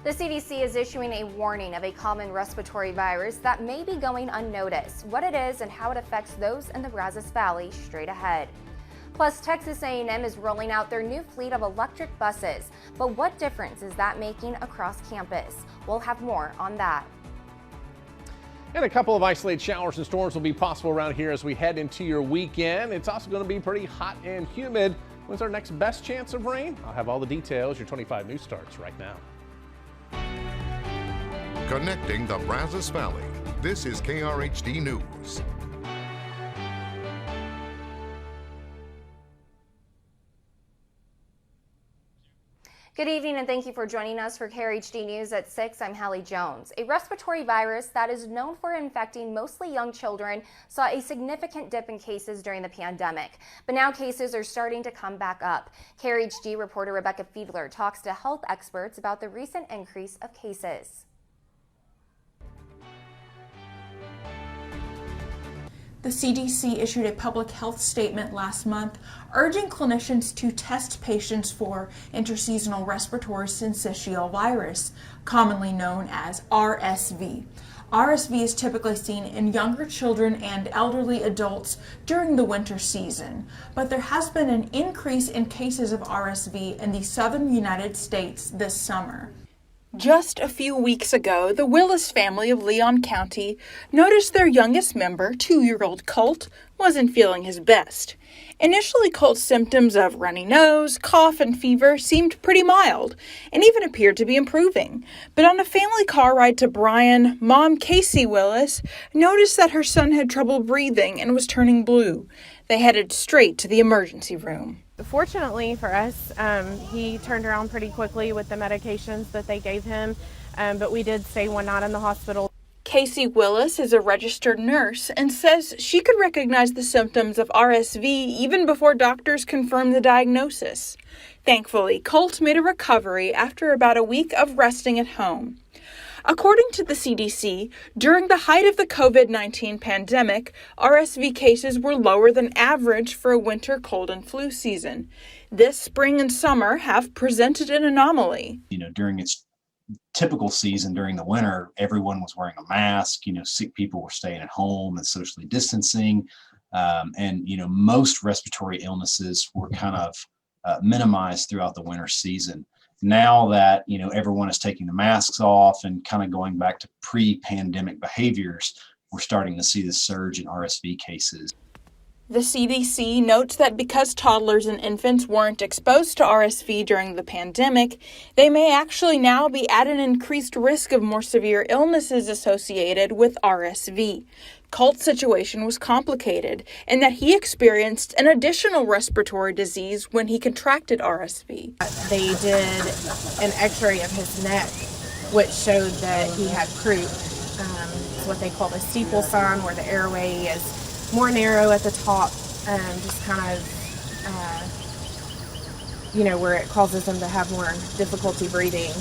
The CDC is issuing a warning of a common respiratory virus that may be going unnoticed. What it is and how it affects those in the Brazos Valley straight ahead. Plus, Texas A&M is rolling out their new fleet of electric buses. But what difference is that making across campus? We'll have more on that. And a couple of isolated showers and storms will be possible around here as we head into your weekend. It's also going to be pretty hot and humid. When's our next best chance of rain? I'll have all the details. Your 25 News starts right now. Connecting the Brazos Valley. This is KRHD News. Good evening and thank you for joining us for KRHD News at 6. I'm Hallie Jones. A respiratory virus that is known for infecting mostly young children saw a significant dip in cases during the pandemic. But now cases are starting to come back up. KRHD reporter Rebecca Fiedler talks to health experts about the recent increase of cases. The CDC issued a public health statement last month urging clinicians to test patients for interseasonal respiratory syncytial virus, commonly known as RSV. RSV is typically seen in younger children and elderly adults during the winter season, but there has been an increase in cases of RSV in the southern United States this summer. Just a few weeks ago, the Willis family of Leon County noticed their youngest member, 2-year-old Colt, wasn't feeling his best. Initially, Colt's symptoms of runny nose, cough, and fever seemed pretty mild and even appeared to be improving. But on a family car ride to Bryan, Mom Casey Willis noticed that her son had trouble breathing and was turning blue. They headed straight to the emergency room. Fortunately for us, he turned around pretty quickly with the medications that they gave him, but we did stay one night in the hospital. Casey Willis is a registered nurse and says she could recognize the symptoms of RSV even before doctors confirmed the diagnosis. Thankfully, Colt made a recovery after about a week of resting at home. According to the CDC, during the height of the COVID-19 pandemic, RSV cases were lower than average for a winter cold and flu season. This spring and summer have presented an anomaly. During its typical season during the winter, everyone was wearing a mask. Sick people were staying at home and socially distancing. And most respiratory illnesses were kind of minimized throughout the winter season. Now that, everyone is taking the masks off and kind of going back to pre-pandemic behaviors, we're starting to see this surge in RSV cases. The CDC notes that because toddlers and infants weren't exposed to RSV during the pandemic, they may actually now be at an increased risk of more severe illnesses associated with RSV. Colt's situation was complicated in that he experienced an additional respiratory disease when he contracted RSV. They did an x-ray of his neck, which showed that he had croup. It's what they call the steeple sign, where the airway is more narrow at the top, just kind of, where it causes them to have more difficulty breathing.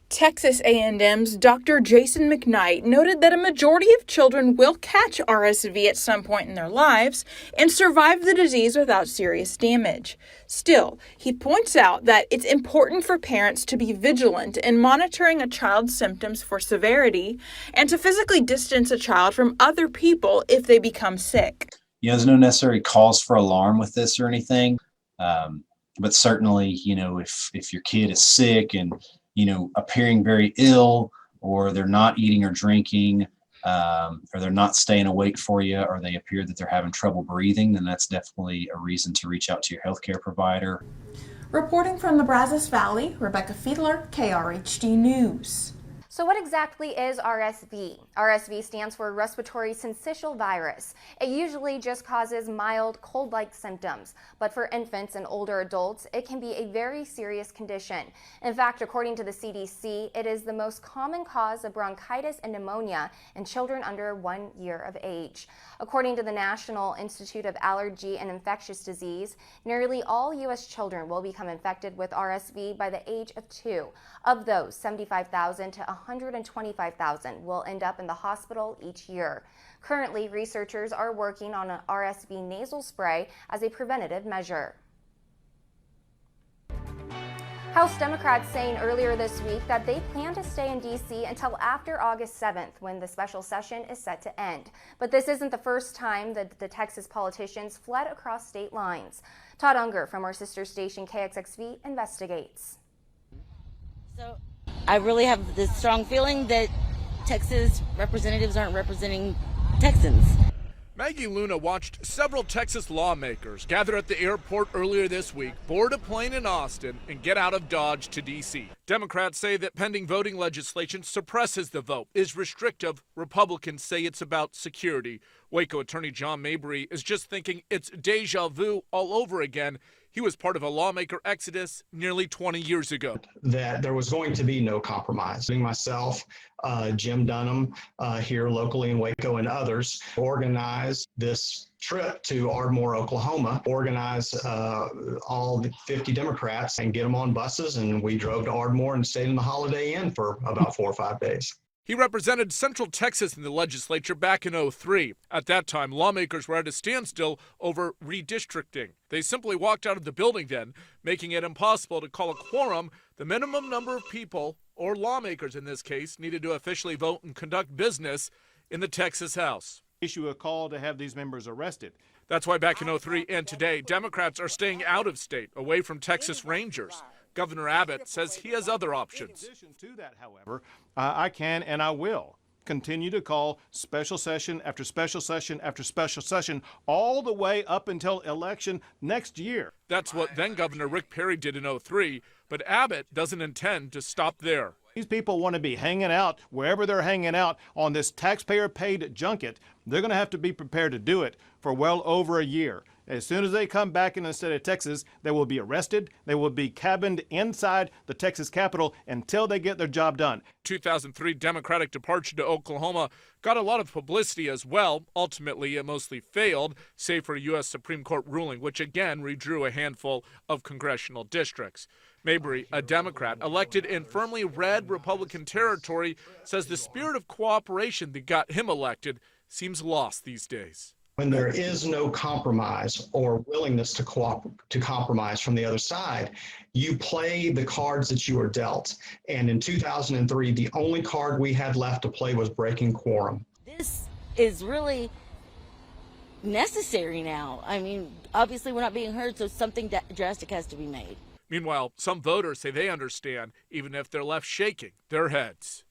Texas A&M's Dr. Jason McKnight noted that a majority of children will catch RSV at some point in their lives and survive the disease without serious damage. Still, he points out that it's important for parents to be vigilant in monitoring a child's symptoms for severity and to physically distance a child from other people if they become sick. There's no necessary cause for alarm with this or anything, but certainly, if your kid is sick and appearing very ill, or they're not eating or drinking, or they're not staying awake for you, or they appear that they're having trouble breathing, then that's definitely a reason to reach out to your healthcare provider. Reporting from the Brazos Valley, Rebecca Fiedler, KRHD News. So what exactly is RSV? RSV stands for respiratory syncytial virus. It usually just causes mild cold-like symptoms, but for infants and older adults, it can be a very serious condition. In fact, according to the CDC, it is the most common cause of bronchitis and pneumonia in children under 1 year of age. According to the National Institute of Allergy and Infectious Disease, nearly all U.S. children will become infected with RSV by the age of 2. Of those, 75,000 to 125,000 will end up in the hospital each year. Currently, researchers are working on an RSV nasal spray as a preventative measure. House Democrats saying earlier this week that they plan to stay in D.C. until after August 7th, when the special session is set to end. But this isn't the first time that the Texas politicians fled across state lines. Todd Unger from our sister station KXXV investigates. So I really have this strong feeling that Texas representatives aren't representing Texans. Maggie Luna watched several Texas lawmakers gather at the airport earlier this week, board a plane in Austin, and get out of Dodge to D.C. Democrats say that pending voting legislation suppresses the vote, is restrictive. Republicans say it's about security. Waco Attorney John Mabry is just thinking it's deja vu all over again. He was part of a lawmaker exodus nearly 20 years ago. That there was going to be no compromise. Myself, Jim Dunham here locally in Waco and others organized this trip to Ardmore, Oklahoma, organize all the 50 Democrats and get them on buses. And we drove to Ardmore and stayed in the Holiday Inn for about 4 or 5 days. He represented Central Texas in the legislature back in 2003. At that time, lawmakers were at a standstill over redistricting. They simply walked out of the building then, making it impossible to call a quorum. The minimum number of people, or lawmakers in this case, needed to officially vote and conduct business in the Texas House. Issue a call to have these members arrested. That's why back in 2003 and today, Democrats are staying out of state, away from Texas Rangers. Governor Abbott says he has other options. In addition to that, however, I can and I will continue to call special session after special session after special session all the way up until election next year. That's what then Governor Rick Perry did in 2003, but Abbott doesn't intend to stop there. These people want to be hanging out wherever they're hanging out on this taxpayer-paid junket. They're going to have to be prepared to do it for well over a year. As soon as they come back in the state of Texas, they will be arrested. They will be cabined inside the Texas Capitol until they get their job done. 2003 Democratic departure to Oklahoma got a lot of publicity as well. Ultimately, it mostly failed, save for a U.S. Supreme Court ruling, which again redrew a handful of congressional districts. Mabry, a Democrat elected in firmly red Republican territory, says the spirit of cooperation that got him elected seems lost these days. When there is no compromise or willingness to compromise from the other side, you play the cards that you are dealt. And in 2003, the only card we had left to play was breaking quorum. This is really necessary now. I mean, obviously we're not being heard, so something drastic has to be made. Meanwhile, some voters say they understand, even if they're left shaking their heads.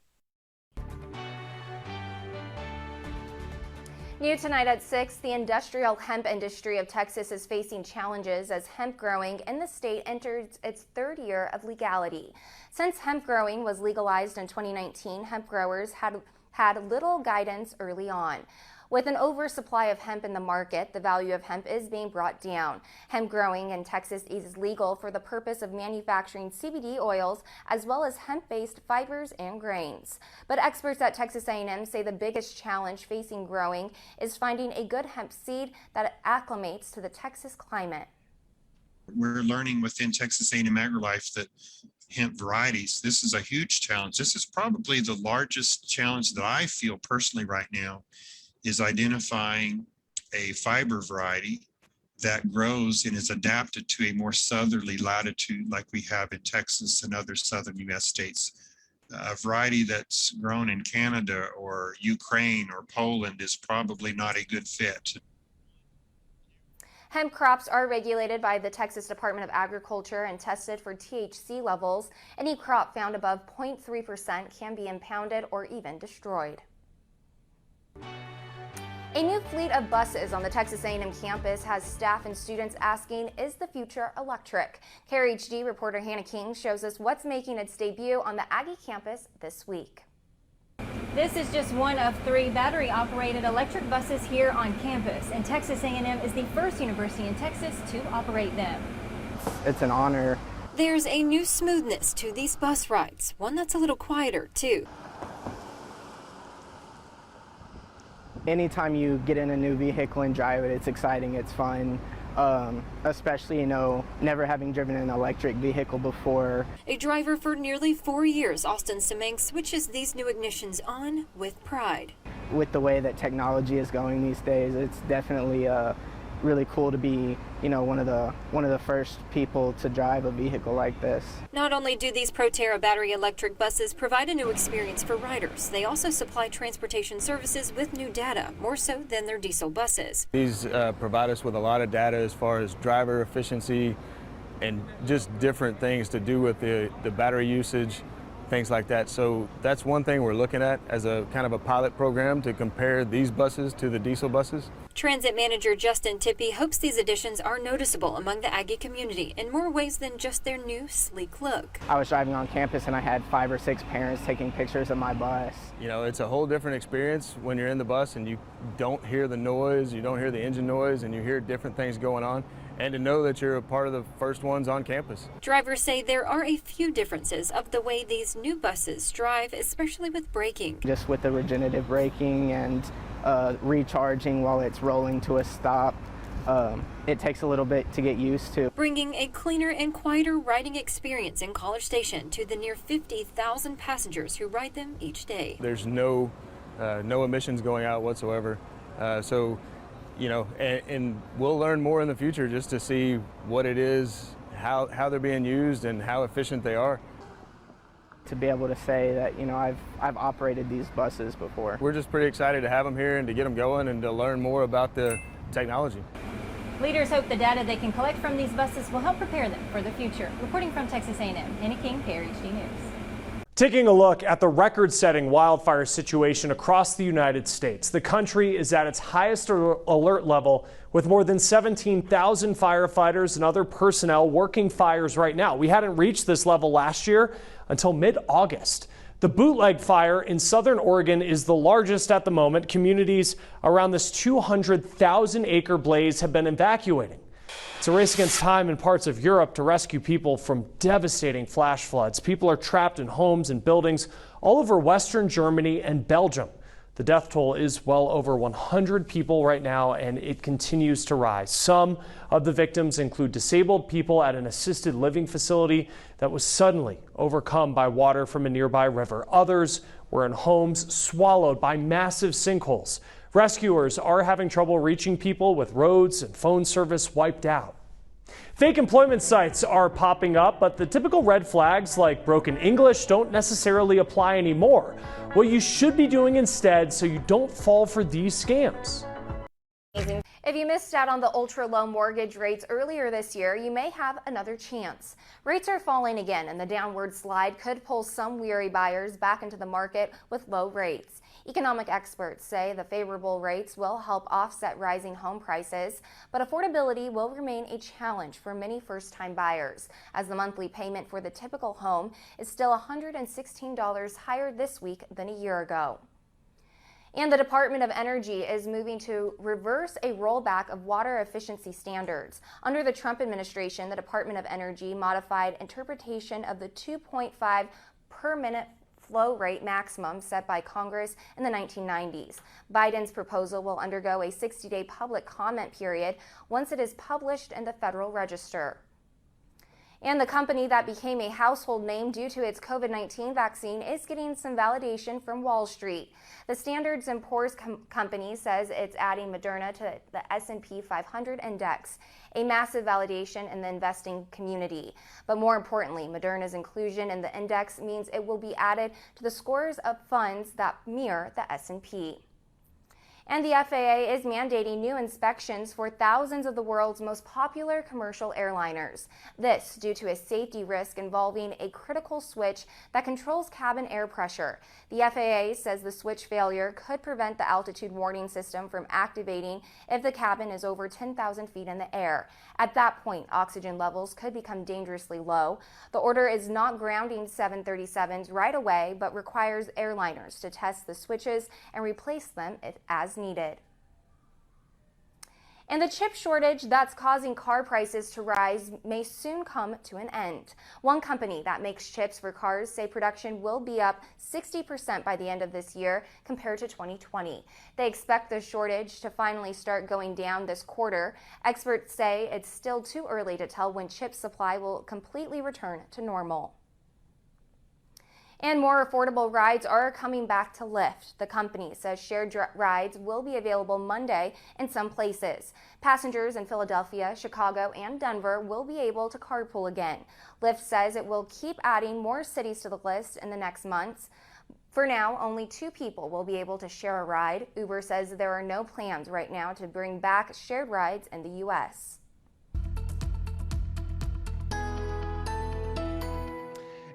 New tonight at 6, the industrial hemp industry of Texas is facing challenges as hemp growing in the state enters its 3rd year of legality. Since hemp growing was legalized in 2019, hemp growers had little guidance early on. With an oversupply of hemp in the market, the value of hemp is being brought down. Hemp growing in Texas is legal for the purpose of manufacturing CBD oils as well as hemp-based fibers and grains. But experts at Texas A&M say the biggest challenge facing growing is finding a good hemp seed that acclimates to the Texas climate. We're learning within Texas A&M AgriLife that hemp varieties, this is a huge challenge. This is probably the largest challenge that I feel personally right now, is identifying a fiber variety that grows and is adapted to a more southerly latitude like we have in Texas and other southern U.S. states. A variety that's grown in Canada or Ukraine or Poland is probably not a good fit. Hemp crops are regulated by the Texas Department of Agriculture and tested for THC levels. Any crop found above 0.3% can be impounded or even destroyed. A new fleet of buses on the Texas A&M campus has staff and students asking, is the future electric? KRHD reporter Hannah King shows us what's making its debut on the Aggie campus this week. This is just one of 3 battery-operated electric buses here on campus, and Texas A&M is the first university in Texas to operate them. It's an honor. There's a new smoothness to these bus rides, one that's a little quieter too. Anytime you get in a new vehicle and drive it, it's exciting, it's fun, especially, never having driven an electric vehicle before. A driver for nearly 4 years, Austin SIMMANG switches these new ignitions on with pride. With the way that technology is going these days, it's definitely really cool to be, you know, one of the first people to drive a vehicle like this. Not only do these Proterra battery electric buses provide a new experience for riders, they also supply transportation services with new data, more so than their diesel buses. These provide us with a lot of data as far as driver efficiency and just different things to do with the battery usage, things like that. So that's one thing we're looking at as a kind of a pilot program to compare these buses to the diesel buses. Transit manager Justin Tippy hopes these additions are noticeable among the Aggie community in more ways than just their new sleek look. I was driving on campus and I had 5 or 6 parents taking pictures of my bus. You know, it's a whole different experience when you're in the bus and you don't hear the noise, you don't hear the engine noise, and you hear different things going on. And to know that you're a part of the first ones on campus. Drivers say there are a few differences of the way these new buses drive, especially with braking. Just with the regenerative braking and recharging while it's rolling to a stop, it takes a little bit to get used to. Bringing a cleaner and quieter riding experience in College Station to the near 50,000 passengers who ride them each day. There's no emissions going out whatsoever. So, you know, and we'll learn more in the future just to see what it is, how they're being used, and how efficient they are. To be able to say that, you know, I've operated these buses before. We're just pretty excited to have them here and to get them going and to learn more about the technology. Leaders hope the data they can collect from these buses will help prepare them for the future. Reporting from Texas A&M, Annie King, KRHD News. Taking a look at the record-setting wildfire situation across the United States, the country is at its highest alert level with more than 17,000 firefighters and other personnel working fires right now. We hadn't reached this level last year until mid-August. The Bootleg fire in southern Oregon is the largest at the moment. Communities around this 200,000-acre blaze have been evacuating. It's a race against time in parts of Europe to rescue people from devastating flash floods. People are trapped in homes and buildings all over Western Germany and Belgium. The death toll is well over 100 people right now, and it continues to rise. Some of the victims include disabled people at an assisted living facility that was suddenly overcome by water from a nearby river. Others were in homes swallowed by massive sinkholes. Rescuers are having trouble reaching people with roads and phone service wiped out. Fake employment sites are popping up, but the typical red flags like broken English don't necessarily apply anymore. What you should be doing instead so you don't fall for these scams. If you missed out on the ultra-low mortgage rates earlier this year, you may have another chance. Rates are falling again, and the downward slide could pull some weary buyers back into the market with low rates. Economic experts say the favorable rates will help offset rising home prices, but affordability will remain a challenge for many first-time buyers, as the monthly payment for the typical home is still $116 higher this week than a year ago. And the Department of Energy is moving to reverse a rollback of water efficiency standards. Under the Trump administration, the Department of Energy modified interpretation of the 2.5 per minute flow rate maximum set by Congress in the 1990s. Biden's proposal will undergo a 60-day public comment period once it is published in the Federal Register. And the company that became a household name due to its COVID-19 vaccine is getting some validation from Wall Street. The Standard & Poor's company says it's adding Moderna to the S&P 500 index, a massive validation in the investing community. But more importantly, Moderna's inclusion in the index means it will be added to the scores of funds that mirror the S&P. And the FAA is mandating new inspections for thousands of the world's most popular commercial airliners. This due to a safety risk involving a critical switch that controls cabin air pressure. The FAA says the switch failure could prevent the altitude warning system from activating if the cabin is over 10,000 feet in the air. At that point, oxygen levels could become dangerously low. The order is not grounding 737s right away, but requires airliners to test the switches and replace them as needed. And the chip shortage that's causing car prices to rise may soon come to an end. One company that makes chips for cars say production will be up 60% by the end of this year compared to 2020. They expect the shortage to finally start going down this quarter. Experts say it's still too early to tell when chip supply will completely return to normal. And more affordable rides are coming back to LYFT. The company says shared rides will be available Monday in some places. Passengers in Philadelphia, Chicago, and Denver will be able to carpool again. LYFT says it will keep adding more cities to the list in the next months. For now, only 2 people will be able to share a ride. Uber says there are no plans right now to bring back shared rides in the U.S.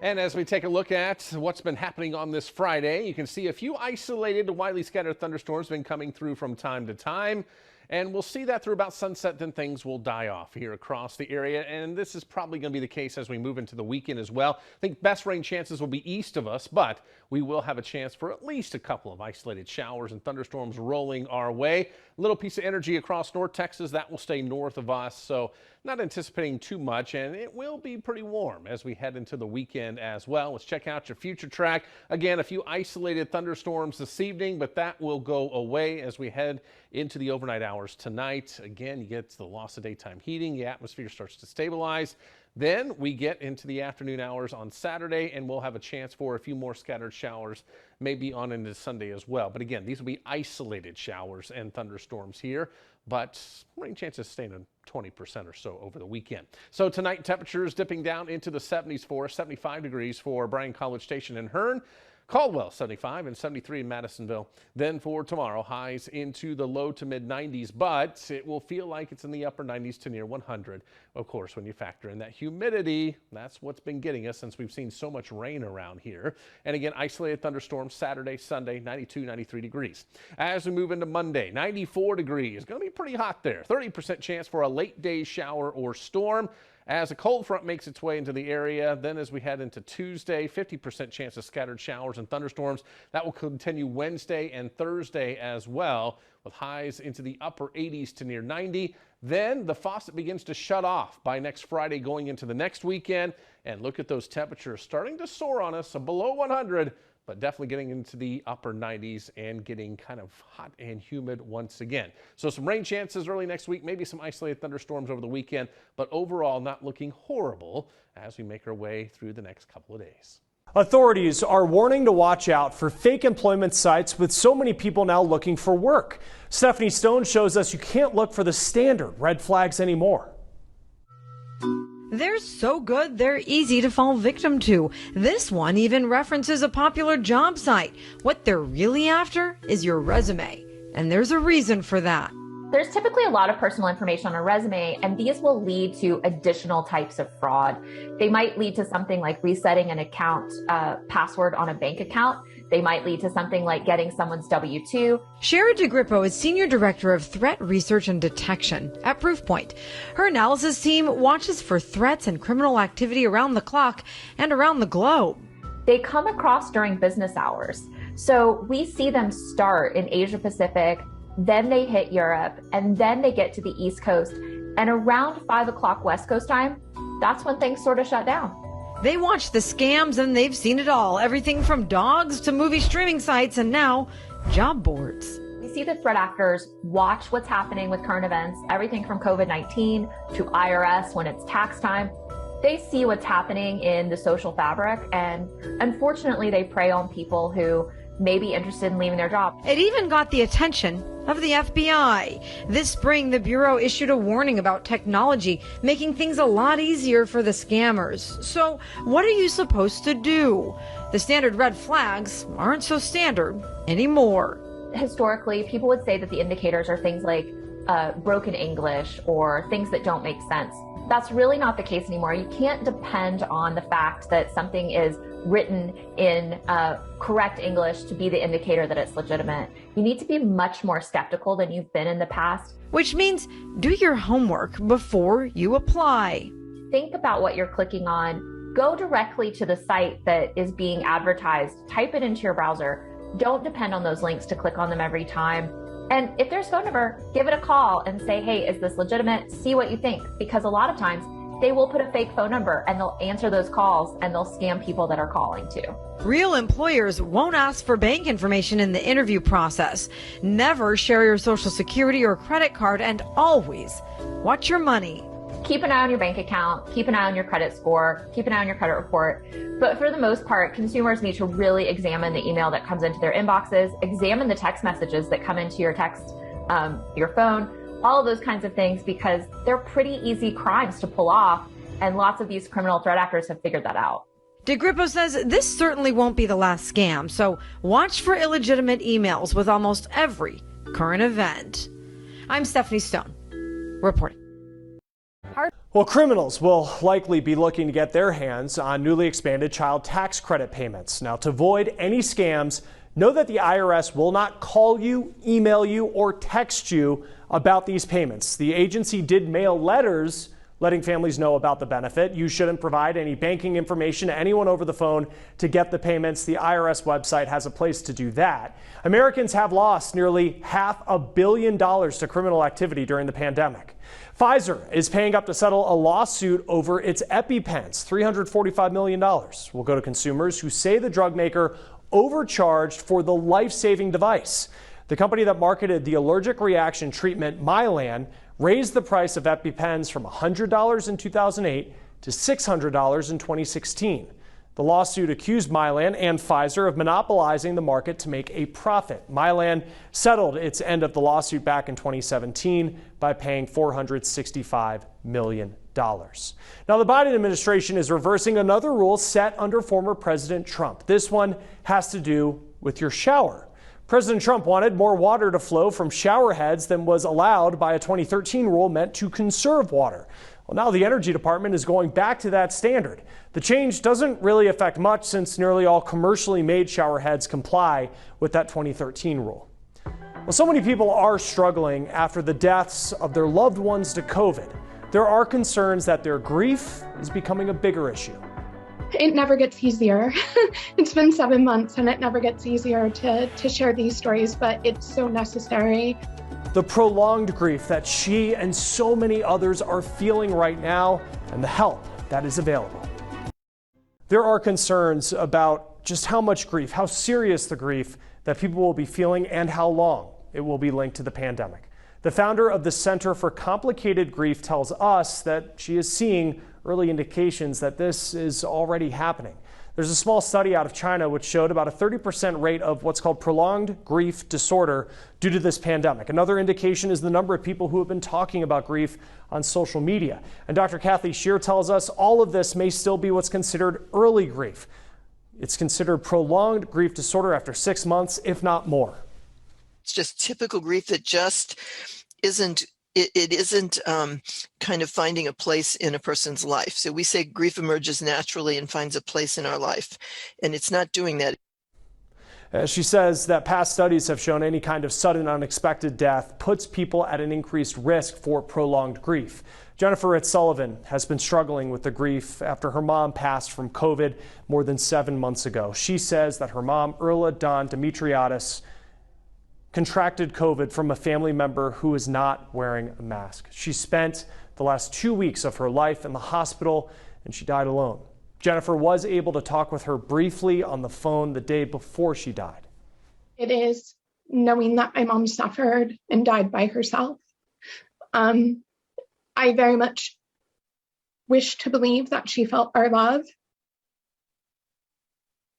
And as we take a look at what's been happening on this Friday, you can see a few isolated, widely scattered thunderstorms been coming through from time to time. And we'll see that through about sunset, then things will die off here across the area. And this is probably going to be the case as we move into the weekend as well. I think best rain chances will be east of us, but we will have a chance for at least a couple of isolated showers and thunderstorms rolling our way. A little piece of energy across North Texas that will stay north of us, so not anticipating too much, and it will be pretty warm as we head into the weekend as well. Let's check out your future track. Again, a few isolated thunderstorms this evening, but that will go away as we head into the overnight hours tonight. Again, you get the loss of daytime heating, the atmosphere starts to stabilize. Then we get into the afternoon hours on Saturday, and we'll have a chance for a few more scattered showers, maybe on into Sunday as well. But again, these will be isolated showers and thunderstorms here, but rain chances staying at 20% or so over the weekend. So tonight, temperatures dipping down into the 70s for 75 degrees for Bryan College Station in Hearn. Caldwell 75 and 73 in Madisonville. Then for tomorrow, highs into the low to mid 90s, but it will feel like it's in the upper 90s to near 100. Of course, when you factor in that humidity, that's what's been getting us since we've seen so much rain around here. And again, isolated thunderstorms Saturday, Sunday, 92, 93 degrees. As we move into Monday, 94 degrees. Going to be pretty hot there. 30% chance for a late day shower or storm as a cold front makes its way into the area. Then as we head into Tuesday, 50% chance of scattered showers and thunderstorms. That will continue Wednesday and Thursday as well, with highs into the upper 80s to near 90. Then the faucet begins to shut off by next Friday going into the next weekend. And look at those temperatures starting to soar on us, below 100. But definitely getting into the upper 90s and getting kind of hot and humid once again. So some rain chances early next week, maybe some isolated thunderstorms over the weekend, but overall not looking horrible as we make our way through the next couple of days. Authorities are warning to watch out for fake employment sites with so many people now looking for work. Stephanie Stone shows us you can't look for the standard red flags anymore. They're so good, they're easy to fall victim to. This one even references a popular job site. What they're really after is your resume, and there's a reason for that. There's typically a lot of personal information on a resume, and these will lead to additional types of fraud. They might lead to something like resetting an account password on a bank account. They might lead to something like getting someone's W-2. Shara DeGrippo is Senior Director of Threat Research and Detection at Proofpoint. Her analysis team watches for threats and criminal activity around the clock and around the globe. They come across during business hours. So we see them start in Asia Pacific, then they hit Europe, and then they get to the East Coast. And around 5 o'clock West Coast time, that's when things sort of shut down. They watch the scams and they've seen it all. Everything from dogs to movie streaming sites and now job boards. We see the threat actors watch what's happening with current events, everything from COVID-19 to IRS when it's tax time. They see what's happening in the social fabric, and unfortunately they prey on people who may be interested in leaving their job. It even got the attention of the FBI. This spring, the Bureau issued a warning about technology making things a lot easier for the scammers. So what are you supposed to do? The standard red flags aren't so standard anymore. Historically, people would say that the indicators are things like broken English or things that don't make sense. That's really not the case anymore. You can't depend on the fact that something is written in correct English to be the indicator that it's legitimate. You need to be much more skeptical than you've been in the past. Which means do your homework before you apply. Think about what you're clicking on. Go directly to the site that is being advertised. Type it into your browser. Don't depend on those links to click on them every time. And if there's a phone number, give it a call and say, hey, is this legitimate? See what you think. Because a lot of times they will put a fake phone number and they'll answer those calls and they'll scam people that are calling too. Real employers won't ask for bank information in the interview process. Never share your social security or credit card, and always watch your money. keep an eye on your bank account, keep an eye on your credit score, keep an eye on your credit report. But for the most part, consumers need to really examine the email that comes into their inboxes, examine the text messages that come into your your phone, all of those kinds of things, because they're pretty easy crimes to pull off. And lots of these criminal threat actors have figured that out. DeGrippo says this certainly won't be the last scam, so watch for illegitimate emails with almost every current event. I'm Stephanie Stone, reporting. Well, criminals will likely be looking to get their hands on newly expanded child tax credit payments. Now, to avoid any scams, know that the IRS will not call you, email you, or text you about these payments. The agency did mail letters letting families know about the benefit. You shouldn't provide any banking information to anyone over the phone to get the payments. The IRS website has a place to do that. Americans have lost nearly $500 million to criminal activity during the pandemic. Pfizer is paying up to settle a lawsuit over its EpiPens, $345 million. Will go to consumers who say the drug maker overcharged for the life-saving device. The company that marketed the allergic reaction treatment Mylan raised the price of EpiPens from $100 in 2008 to $600 in 2016. The lawsuit accused Mylan and Pfizer of monopolizing the market to make a profit. Mylan settled its end of the lawsuit back in 2017 by paying $465 million. Now, the Biden administration is reversing another rule set under former President Trump. This one has to do with your shower. President Trump wanted more water to flow from shower heads than was allowed by a 2013 rule meant to conserve water. Well, now the Energy Department is going back to that standard. The change doesn't really affect much since nearly all commercially made shower heads comply with that 2013 rule. Well, so many people are struggling after the deaths of their loved ones to COVID. There are concerns that their grief is becoming a bigger issue. It never gets easier. It's been 7 months and it never gets easier to share these stories, but it's so necessary. The prolonged grief that she and so many others are feeling right now, and the help that is available. There are concerns about just how much grief, how serious the grief that people will be feeling and how long it will be linked to the pandemic. The founder of the Center for Complicated Grief tells us that she is seeing early indications that this is already happening. There's a small study out of China which showed about a 30% rate of what's called prolonged grief disorder due to this pandemic. Another indication is the number of people who have been talking about grief on social media. And Dr. Kathy Shear tells us all of this may still be what's considered early grief. It's considered prolonged grief disorder after 6 months, if not more. It's just typical grief that just isn't kind of finding a place in a person's life. So we say grief emerges naturally and finds a place in our life, and it's not doing that. She says that past studies have shown any kind of sudden unexpected death puts people at an increased risk for prolonged grief. Jennifer Sullivan has been struggling with the grief after her mom passed from COVID more than 7 months ago. She says that her mom, Erla Dawn Demetriadis, contracted COVID from a family member who is not wearing a mask. She spent the last 2 weeks of her life in the hospital and she died alone. Jennifer was able to talk with her briefly on the phone the day before she died. It is knowing that my mom suffered and died by herself. I very much wish to believe that she felt our love,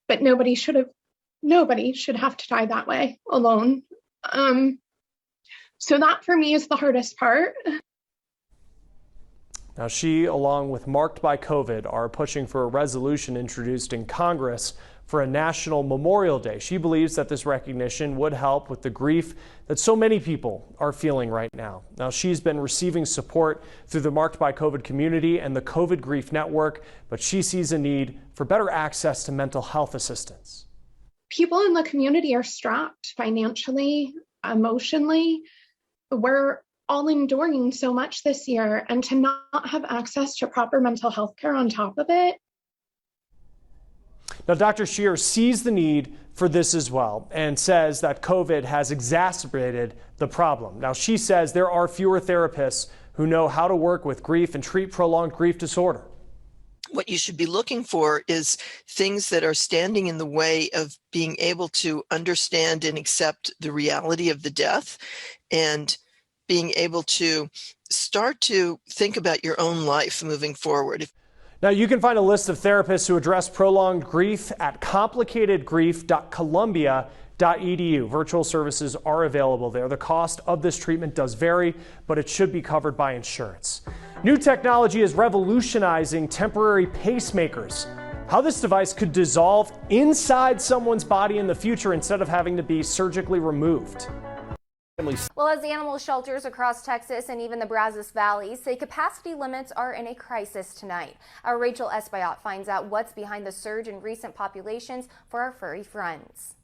but nobody should have to die that way alone. So that for me is the hardest part. Now she, along with Marked by COVID, are pushing for a resolution introduced in Congress for a national Memorial Day. She believes that this recognition would help with the grief that so many people are feeling right now. Now she's been receiving support through the Marked by COVID community and the COVID Grief Network, but she sees a need for better access to mental health assistance. People in the community are strapped financially, emotionally. We're all enduring so much this year, and to not have access to proper mental health care on top of it. Now, Dr. Shear sees the need for this as well and says that COVID has exacerbated the problem. Now, she says there are fewer therapists who know how to work with grief and treat prolonged grief disorder. What you should be looking for is things that are standing in the way of being able to understand and accept the reality of the death, and being able to start to think about your own life moving forward. Now, you can find a list of therapists who address prolonged grief at complicatedgrief.columbia.edu. Virtual services are available there. The cost of this treatment does vary, but it should be covered by insurance. New technology is revolutionizing temporary pacemakers. How this device could dissolve inside someone's body in the future instead of having to be surgically removed. Well, as animal shelters across Texas and even the Brazos Valley say capacity limits are in a crisis tonight. Our Rachel ESPAILLAT finds out what's behind the surge in recent populations for our furry friends.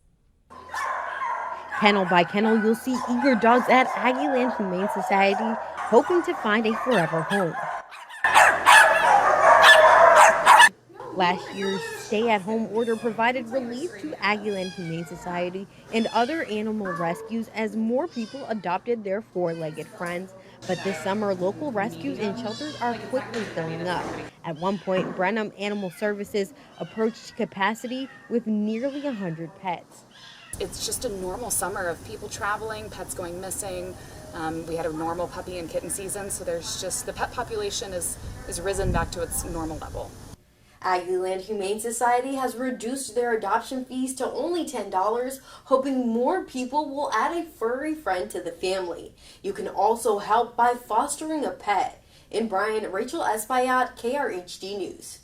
Kennel by kennel, you'll see eager dogs at Aggieland Humane Society hoping to find a forever home. Last year's stay-at-home order provided relief to Aggieland Humane Society and other animal rescues as more people adopted their four-legged friends. But this summer, local rescues and shelters are quickly filling up. At one point, Brenham Animal Services approached capacity with nearly 100 pets. It's just a normal summer of people traveling, pets going missing. We had a normal puppy and kitten season, so there's just the pet population is risen back to its normal level. Aggieland Humane Society has reduced their adoption fees to only $10, hoping more people will add a furry friend to the family. You can also help by fostering a pet. In Bryan, Rachel ESPAILLAT, KRHD News.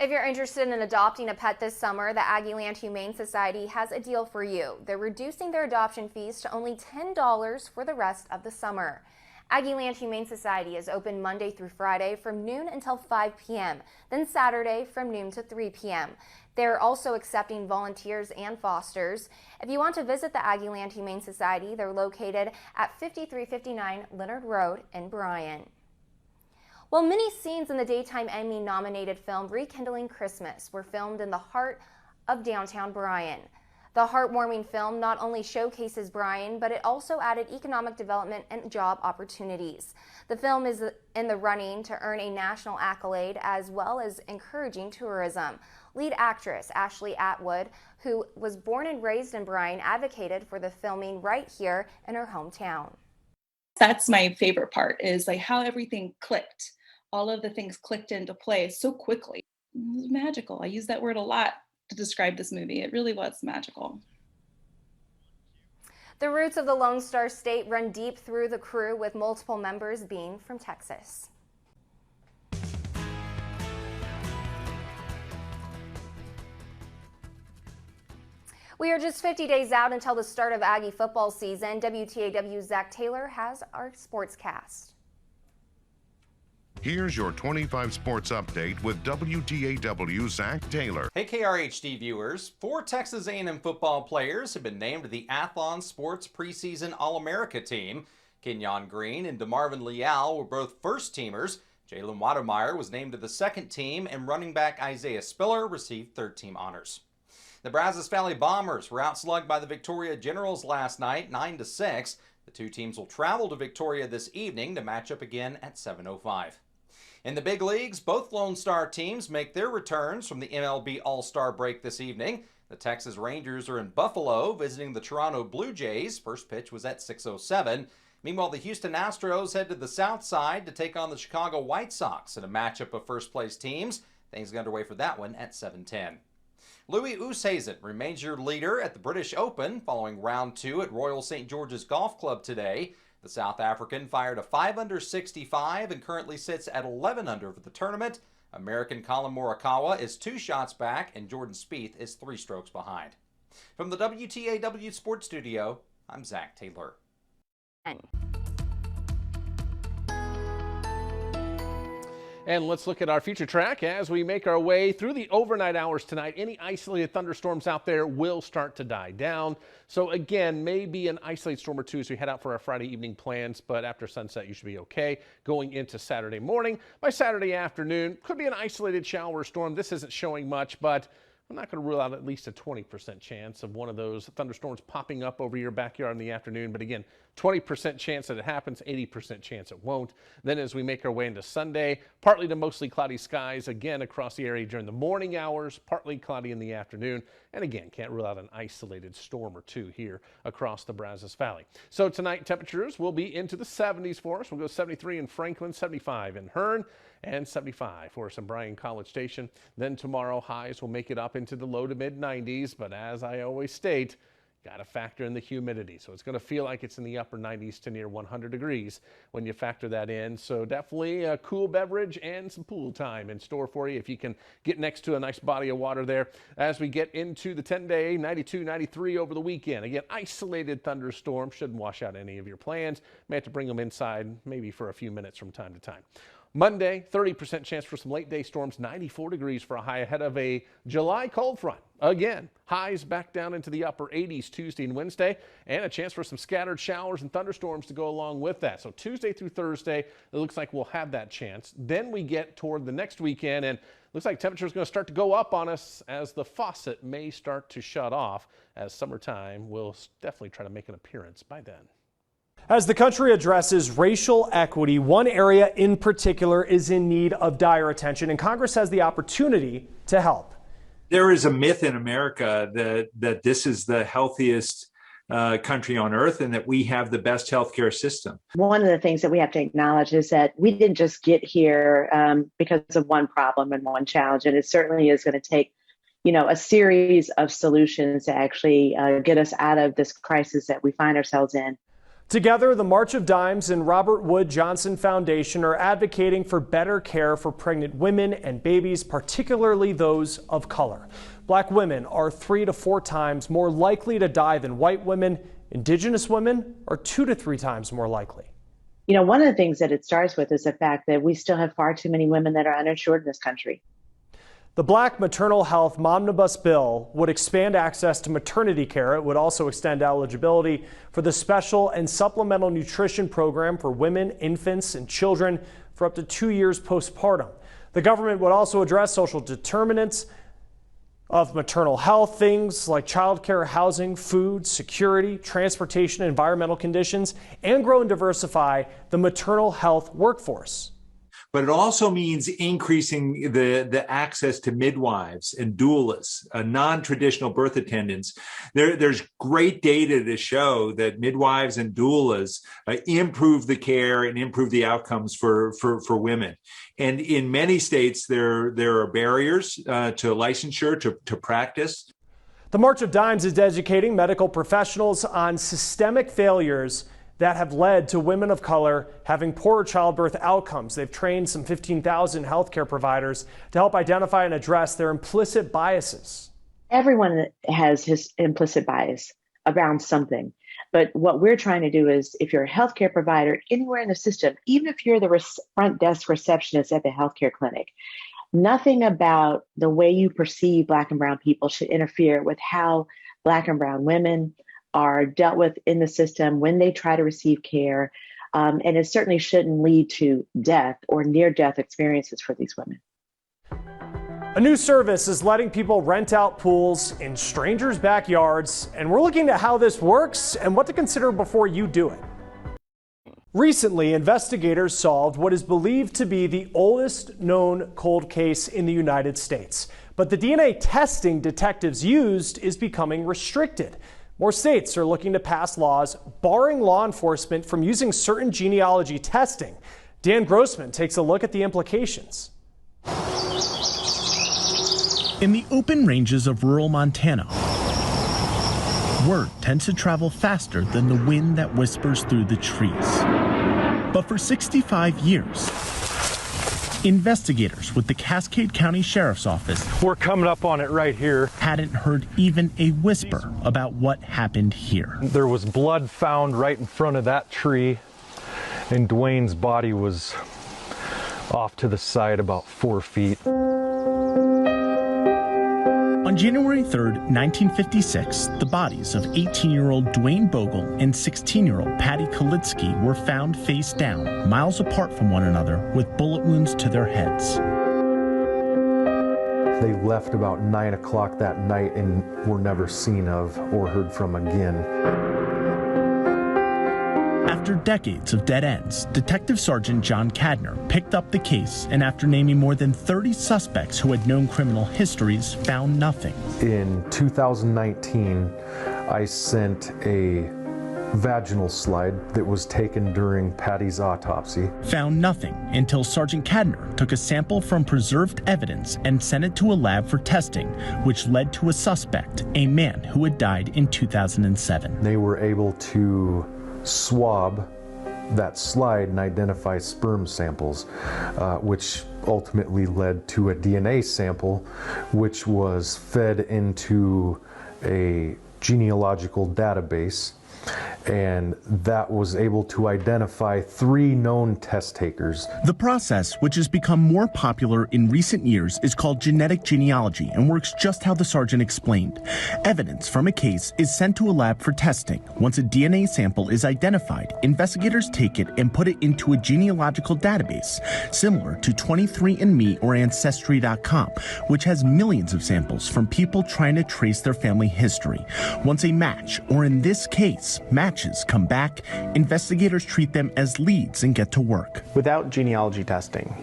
If you're interested in adopting a pet this summer, the Aggieland Humane Society has a deal for you. They're reducing their adoption fees to only $10 for the rest of the summer. Aggieland Humane Society is open Monday through Friday from noon until 5 p.m., then Saturday from noon to 3 p.m. They're also accepting volunteers and fosters. If you want to visit the Aggieland Humane Society, they're located at 5359 Leonard Road in Bryan. Well, many scenes in the Daytime Emmy-nominated film Rekindling Christmas were filmed in the heart of downtown Bryan. The heartwarming film not only showcases Bryan, but it also added economic development and job opportunities. The film is in the running to earn a national accolade as well as encouraging tourism. Lead actress Ashley Atwood, who was born and raised in Bryan, advocated for the filming right here in her hometown. That's my favorite part, is like how everything clicked. All of the things clicked into place so quickly. It was magical. I use that word a lot to describe this movie. It really was magical. The roots of the Lone Star State run deep through the crew, with multiple members being from Texas. We are just 50 days out until the start of Aggie football season. WTAW's Zach Taylor has our sportscast. Here's your 25 sports update with WTAW's Zach Taylor. Hey KRHD viewers, 4 Texas A&M football players have been named to the Athlon Sports Preseason All-America team. Kenyon Green and DeMarvin Leal were both first-teamers. Jalen Watermeyer was named to the second team, and running back Isaiah Spiller received third-team honors. The Brazos Valley Bombers were outslugged by the Victoria Generals last night, 9-6. The two teams will travel to Victoria this evening to match up again at 7:05. In the big leagues, both Lone Star teams make their returns from the MLB All-Star break this evening. The Texas Rangers are in Buffalo visiting the Toronto Blue Jays. First pitch was at 6:07. Meanwhile, the Houston Astros head to the south side to take on the Chicago White Sox in a matchup of first-place teams. Things get underway for that one at 7:10. Louis Oosthuizen remains your leader at the British Open following round 2 at Royal St. George's Golf Club today. The South African fired a 5-under 65 and currently sits at 11-under for the tournament. American Colin Morikawa is 2 shots back, and Jordan Spieth is 3 strokes behind. From the WTAW Sports Studio, I'm Zach Taylor. And let's look at our future track as we make our way through the overnight hours tonight. Any isolated thunderstorms out there will start to die down. So again, maybe an isolated storm or two as we head out for our Friday evening plans, but after sunset, you should be okay. Going into Saturday morning, by Saturday afternoon, could be an isolated shower or storm. This isn't showing much, but I'm not going to rule out at least a 20% chance of one of those thunderstorms popping up over your backyard in the afternoon. But again, 20% chance that it happens, 80% chance it won't. Then as we make our way into Sunday, partly to mostly cloudy skies again across the area during the morning hours, partly cloudy in the afternoon. And again, can't rule out an isolated storm or two here across the Brazos Valley. So tonight, temperatures will be into the 70s for us. We'll go 73 in Franklin, 75 in Hearn, and 75 for us in Bryan College Station. Then tomorrow, highs will make it up into the low to mid 90s. But as I always state, got to factor in the humidity. So it's going to feel like it's in the upper 90s to near 100 degrees when you factor that in. So definitely a cool beverage and some pool time in store for you if you can get next to a nice body of water there. As we get into the 10-day, 92, 93 over the weekend. Again, isolated thunderstorms shouldn't wash out any of your plans. May have to bring them inside maybe for a few minutes from time to time. Monday, 30% chance for some late day storms, 94 degrees for a high ahead of a July cold front. Again, highs back down into the upper 80s Tuesday and Wednesday, and a chance for some scattered showers and thunderstorms to go along with that. So Tuesday through Thursday, it looks like we'll have that chance. Then we get toward the next weekend, and looks like temperature is going to start to go up on us as the faucet may start to shut off, as summertime will definitely try to make an appearance by then. As the country addresses racial equity, one area in particular is in need of dire attention, and Congress has the opportunity to help. There is a myth in America that this is the healthiest country on earth and that we have the best healthcare system. One of the things that we have to acknowledge is that we didn't just get here because of one problem and one challenge, and it certainly is going to take a series of solutions to actually get us out of this crisis that we find ourselves in. Together, the March of Dimes and Robert Wood Johnson Foundation are advocating for better care for pregnant women and babies, particularly those of color. Black women are 3 to 4 times more likely to die than white women. Indigenous women are 2 to 3 times more likely. One of the things that it starts with is the fact that we still have far too many women that are uninsured in this country. The Black Maternal Health Momnibus Bill would expand access to maternity care. It would also extend eligibility for the Special and Supplemental Nutrition Program for women, infants, and children for up to 2 years postpartum. The government would also address social determinants of maternal health, things like childcare, housing, food, security, transportation, environmental conditions, and grow and diversify the maternal health workforce. But it also means increasing the access to midwives and doulas, non-traditional birth attendants. There's great data to show that midwives and doulas improve the care and improve the outcomes for women. And in many states, there are barriers to licensure, to practice. The March of Dimes is educating medical professionals on systemic failures that have led to women of color having poorer childbirth outcomes. They've trained some 15,000 healthcare providers to help identify and address their implicit biases. Everyone has his implicit bias around something. But what we're trying to do is, if you're a healthcare provider anywhere in the system, even if you're the front desk receptionist at the healthcare clinic, nothing about the way you perceive Black and brown people should interfere with how Black and brown women are dealt with in the system when they try to receive care. And it certainly shouldn't lead to death or near-death experiences for these women. A new service is letting people rent out pools in strangers' backyards, and we're looking at how this works and what to consider before you do it. Recently, investigators solved what is believed to be the oldest known cold case in the United States. But the DNA testing detectives used is becoming restricted. More states are looking to pass laws barring law enforcement from using certain genealogy testing. Dan Grossman takes a look at the implications. In the open ranges of rural Montana, word tends to travel faster than the wind that whispers through the trees. But for 65 years, investigators with the Cascade County Sheriff's Office, we're coming up on it right here, hadn't heard even a whisper about what happened here. There was blood found right in front of that tree, and Dwayne's body was off to the side about 4 feet. On January 3rd, 1956, the bodies of 18-year-old Dwayne Bogle and 16-year-old Patty Kalitsky were found face down, miles apart from one another, with bullet wounds to their heads. They left about 9 o'clock that night and were never seen of or heard from again. After decades of dead ends, Detective Sergeant John Kadner picked up the case and after naming more than 30 suspects who had known criminal histories, found nothing. In 2019, I sent a vaginal slide that was taken during Patty's autopsy. Found nothing until Sergeant Kadner took a sample from preserved evidence and sent it to a lab for testing, which led to a suspect, a man who had died in 2007. They were able to swab that slide and identify sperm samples, which ultimately led to a DNA sample, which was fed into a genealogical database, and that was able to identify 3 known test takers. The process, which has become more popular in recent years, is called genetic genealogy and works just how the sergeant explained. Evidence from a case is sent to a lab for testing. Once a DNA sample is identified, investigators take it and put it into a genealogical database, similar to 23andMe or Ancestry.com, which has millions of samples from people trying to trace their family history. Once a match, or in this case, matches come back, investigators treat them as leads and get to work. Without genealogy testing,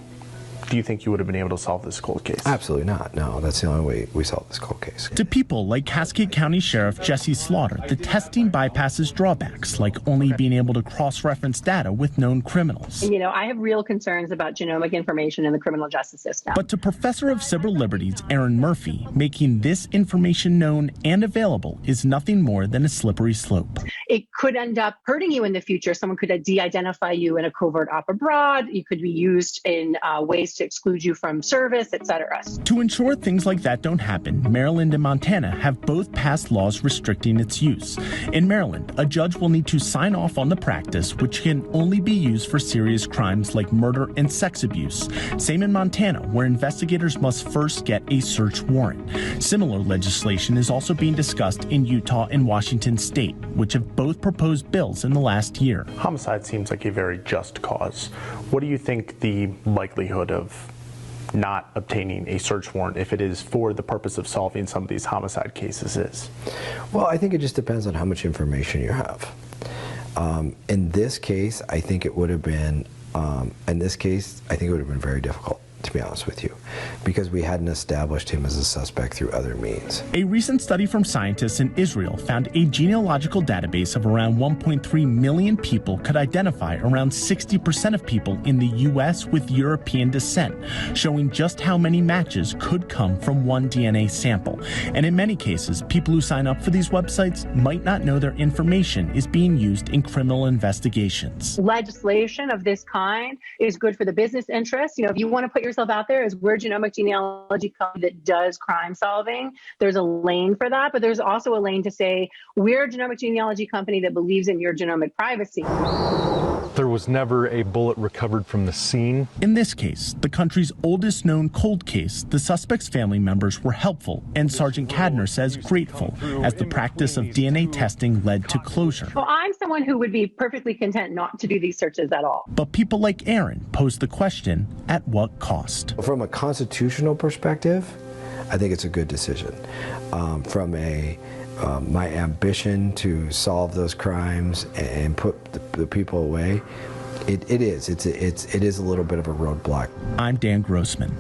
do you think you would have been able to solve this cold case? Absolutely not. No, that's the only way we solve this cold case. To people like Cascade County Sheriff Jesse Slaughter, the testing bypasses drawbacks like only being able to cross-reference data with known criminals. You know, I have real concerns about genomic information in the criminal justice system. But to Professor of Civil Liberties ERIN Murphy, making this information known and available is nothing more than a slippery slope. It could end up hurting you in the future. Someone could de-identify you in a covert op abroad. You could be used in ways to exclude you from service, etc. To ensure things like that don't happen, Maryland and Montana have both passed laws restricting its use. In Maryland, a judge will need to sign off on the practice, which can only be used for serious crimes like murder and sex abuse. Same in Montana, where investigators must first get a search warrant. Similar legislation is also being discussed in Utah and Washington state, which have both proposed bills in the last year. Homicide seems like a very just cause. What do you think the likelihood of not obtaining a search warrant, if it is for the purpose of solving some of these homicide cases, is? Well, I think it just depends on how much information you have. In this case, I think it would have been, very difficult, to be honest with you, because we hadn't established him as a suspect through other means. A recent study from scientists in Israel found a genealogical database of around 1.3 million people could identify around 60% of people in the U.S. with European descent, showing just how many matches could come from one DNA sample. And in many cases, people who sign up for these websites might not know their information is being used in criminal investigations. Legislation of this kind is good for the business interests. You know, if you want to put yourself out there as we're a genomic genealogy company that does crime solving, there's a lane for that, but there's also a lane to say we're a genomic genealogy company that believes in your genomic privacy. There was never a bullet recovered from the scene. In this case, the country's oldest known cold case, the suspect's family members were helpful, and Sergeant Kadner says grateful, as the practice of DNA testing led to closure. Well, I'm someone who would be perfectly content not to do these searches at all. But people like ERIN pose the question, at what cost? From a constitutional perspective, I think it's a good decision. From my ambition to solve those crimes and put the people away, it is a little bit of a roadblock. I'm Dan Grossman.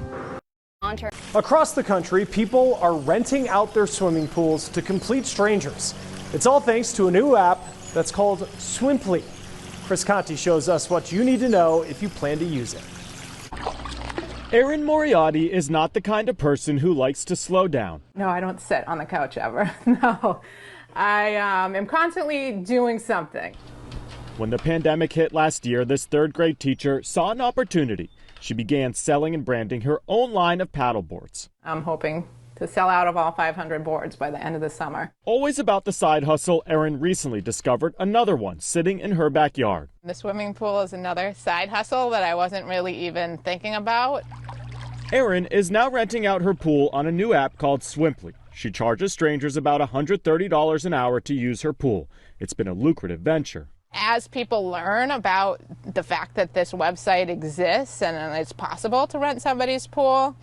Across the country, people are renting out their swimming pools to complete strangers. It's all thanks to a new app that's called Swimply. Chris Conti shows us what you need to know if you plan to use it. Erin Moriarty is not the kind of person who likes to slow down. No, I don't sit on the couch ever. No, I am constantly doing something. When the pandemic hit last year, this third grade teacher saw an opportunity. She began selling and branding her own line of paddle boards. I'm hoping to sell out of all 500 boards by the end of the summer. Always about the side hustle, Erin recently discovered another one sitting in her backyard. The swimming pool is another side hustle that I wasn't really even thinking about. Erin is now renting out her pool on a new app called Swimply. She charges strangers about $130 an hour to use her pool. It's been a lucrative venture. As people learn about the fact that this website exists and it's possible to rent somebody's pool,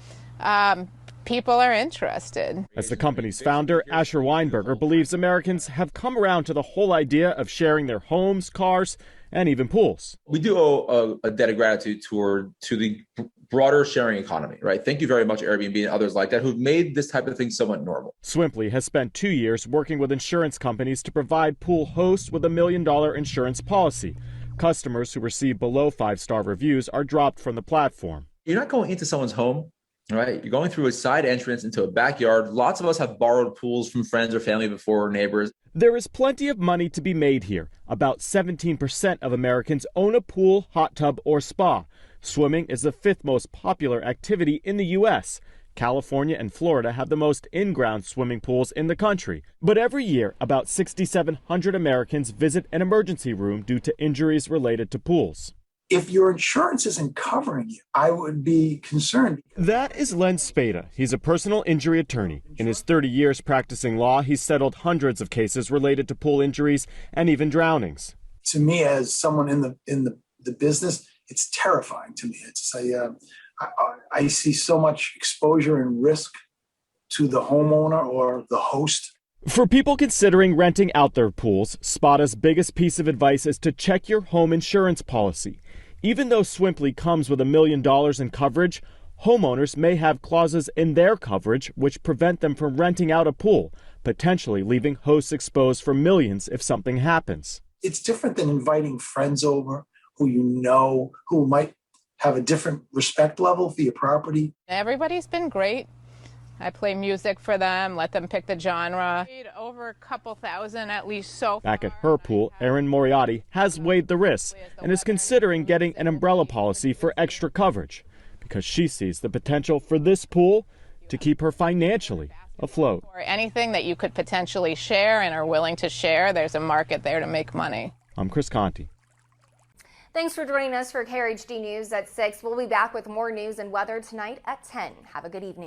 people are interested. As the company's founder, Asher Weinberger, believes Americans have come around to the whole idea of sharing their homes, cars, and even pools. We do owe a debt of gratitude to the broader sharing economy, right? Thank you very much, Airbnb and others like that, who've made this type of thing somewhat normal. Swimply has spent 2 years working with insurance companies to provide pool hosts with $1 million insurance policy. Customers who receive below 5-star reviews are dropped from the platform. You're not going into someone's home, right? You're going through a side entrance into a backyard. Lots of us have borrowed pools from friends or family before, or neighbors. There is plenty of money to be made here. About 17% of Americans own a pool, hot tub, or spa. Swimming is the 5th most popular activity in the U.S. California and Florida have the most in-ground swimming pools in the country. But every year, about 6,700 Americans visit an emergency room due to injuries related to pools. If your insurance isn't covering you, I would be concerned. That is Len SPADA. He's a personal injury attorney. In his 30 years practicing law, he's settled hundreds of cases related to pool injuries and even drownings. To me, as someone in the business, it's terrifying to me. It's I see so much exposure and risk to the homeowner or the host. For people considering renting out their pools, SPADA's biggest piece of advice is to check your home insurance policy. Even though Swimply comes with $1 million in coverage, homeowners may have clauses in their coverage which prevent them from renting out a pool, potentially leaving hosts exposed for millions if something happens. It's different than inviting friends over who you know, who might have a different respect level for your property. Everybody's been great. I play music for them, let them pick the genre. Over a couple thousand at least so far. Back at her pool, Erin Moriarty has weighed the risks and is considering getting an umbrella policy for extra coverage because she sees the potential for this pool to keep her financially afloat. Or anything that you could potentially share and are willing to share, there's a market there to make money. I'm Chris Conti. Thanks for joining us for KRHD News at 6. We'll be back with more news and weather tonight at 10. Have a good evening.